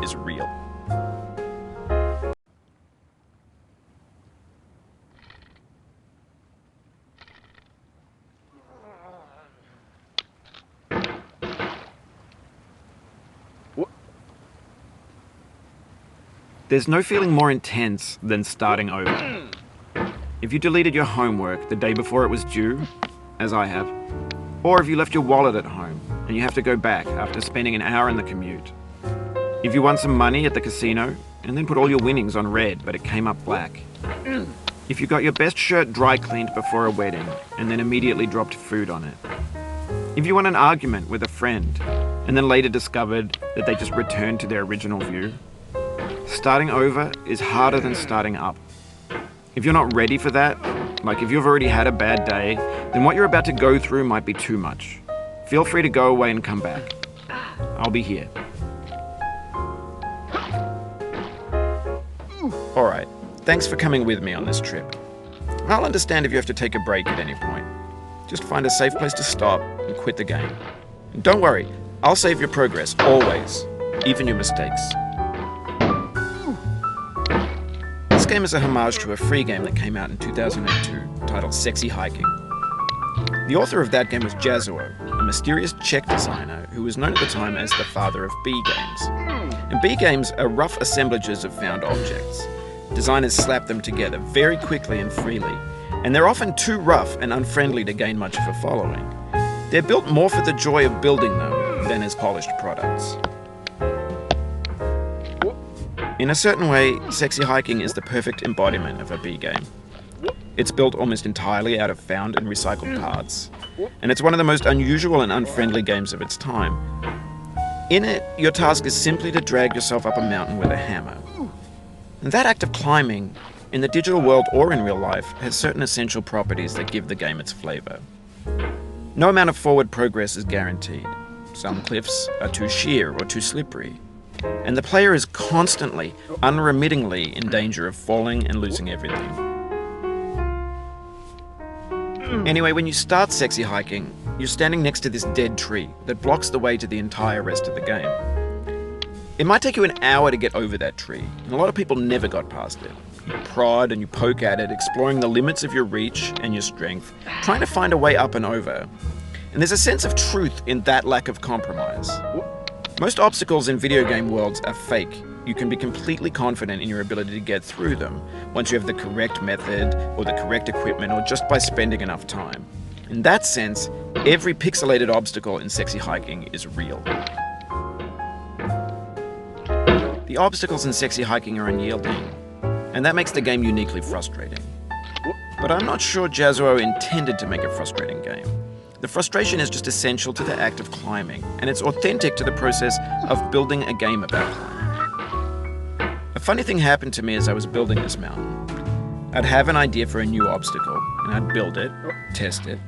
is real. There's no feeling more intense than starting over. If you deleted your homework the day before it was due, as I have, or if you left your wallet at home and you have to go back after spending an hour in the commute. If you won some money at the casino and then put all your winnings on red but it came up black. If you got your best shirt dry cleaned before a wedding and then immediately dropped food on it. If you won an argument with a friend and then later discovered that they just returned to their original view. Starting over is harder than starting up. If you're not ready for that, like if you've already had a bad day, then what you're about to go through might be too much. Feel free to go away and come back. I'll be here. Alright, thanks for coming with me on this trip. I'll understand if you have to take a break at any point. Just find a safe place to stop and quit the game. And don't worry, I'll save your progress, always, even your mistakes. This game is a homage to a free game that came out in 2002 titled Sexy Hiking. The author of that game was Jazuo, a mysterious Czech designer who was known at the time as the father of B games. And B games are rough assemblages of found objects. Designers slap them together very quickly and freely, and they're often too rough and unfriendly to gain much of a following. They're built more for the joy of building them than as polished products. In a certain way, Sexy Hiking is the perfect embodiment of a B game. It's built almost entirely out of found and recycled parts, and it's one of the most unusual and unfriendly games of its time. In it, your task is simply to drag yourself up a mountain with a hammer. And that act of climbing, in the digital world or in real life, has certain essential properties that give the game its flavor. No amount of forward progress is guaranteed. Some cliffs are too sheer or too slippery. And the player is constantly, unremittingly in danger of falling and losing everything. Anyway, when you start Sexy Hiking, you're standing next to this dead tree that blocks the way to the entire rest of the game. It might take you an hour to get over that tree, and a lot of people never got past it. You prod and you poke at it, exploring the limits of your reach and your strength, trying to find a way up and over. And there's a sense of truth in that lack of compromise. Most obstacles in video game worlds are fake. You can be completely confident in your ability to get through them once you have the correct method or the correct equipment or just by spending enough time. In that sense, every pixelated obstacle in Sexy Hiking is real. The obstacles in Sexy Hiking are unyielding, and that makes the game uniquely frustrating. But I'm not sure Jazuo intended to make a frustrating game. The frustration is just essential to the act of climbing, and it's authentic to the process of building a game about climbing. A funny thing happened to me as I was building this mountain. I'd have an idea for a new obstacle, and I'd build it, test it,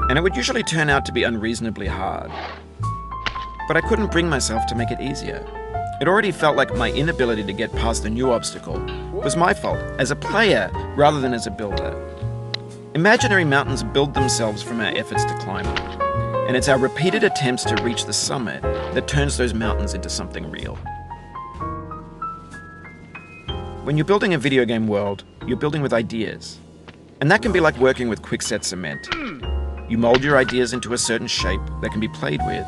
and it would usually turn out to be unreasonably hard. But I couldn't bring myself to make it easier. It already felt like my inability to get past the new obstacle was my fault as a player rather than as a builder. Imaginary mountains build themselves from our efforts to climb them, and it's our repeated attempts to reach the summit that turns those mountains into something real. When you're building a video game world, you're building with ideas, and that can be like working with quickset cement. You mold your ideas into a certain shape that can be played with,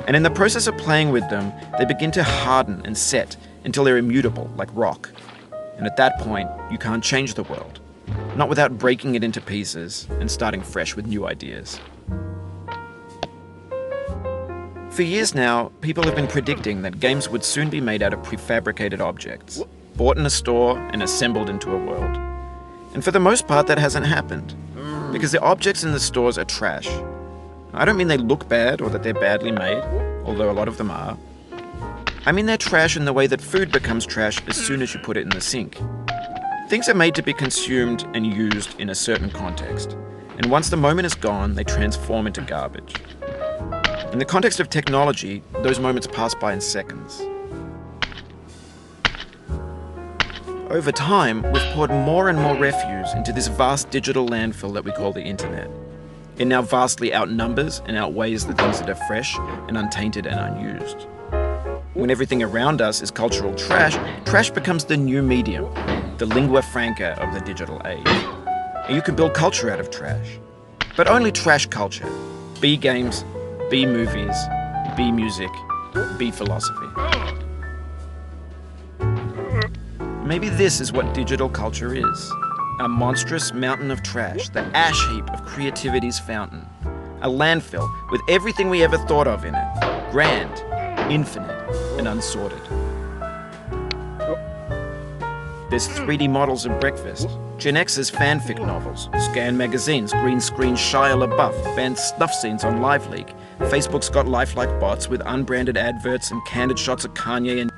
and in the process of playing with them, they begin to harden and set until they're immutable, like rock. And at that point, you can't change the world. Not without breaking it into pieces and starting fresh with new ideas. For years now, people have been predicting that games would soon be made out of prefabricated objects, bought in a store and assembled into a world. And for the most part, that hasn't happened, because the objects in the stores are trash. I don't mean they look bad or that they're badly made, although a lot of them are. I mean they're trash in the way that food becomes trash as soon as you put it in the sink. Things are made to be consumed and used in a certain context, and once the moment is gone, they transform into garbage. In the context of technology, those moments pass by in seconds. Over time, we've poured more and more refuse into this vast digital landfill that we call the internet. It now vastly outnumbers and outweighs the things that are fresh and untainted and unused. When everything around us is cultural trash, trash becomes the new medium, the lingua franca of the digital age. And you can build culture out of trash. But only trash culture. B games, B movies, B music, B philosophy. Maybe this is what digital culture is. A monstrous mountain of trash, the ash heap of creativity's fountain. A landfill with everything we ever thought of in it. Grand, infinite, and unsorted. There's 3D models of breakfast, Gen X's fanfic novels, scan magazines, green screen Shia LaBeouf, banned snuff scenes on LiveLeak. Facebook's got lifelike bots with unbranded adverts and candid shots of Kanye and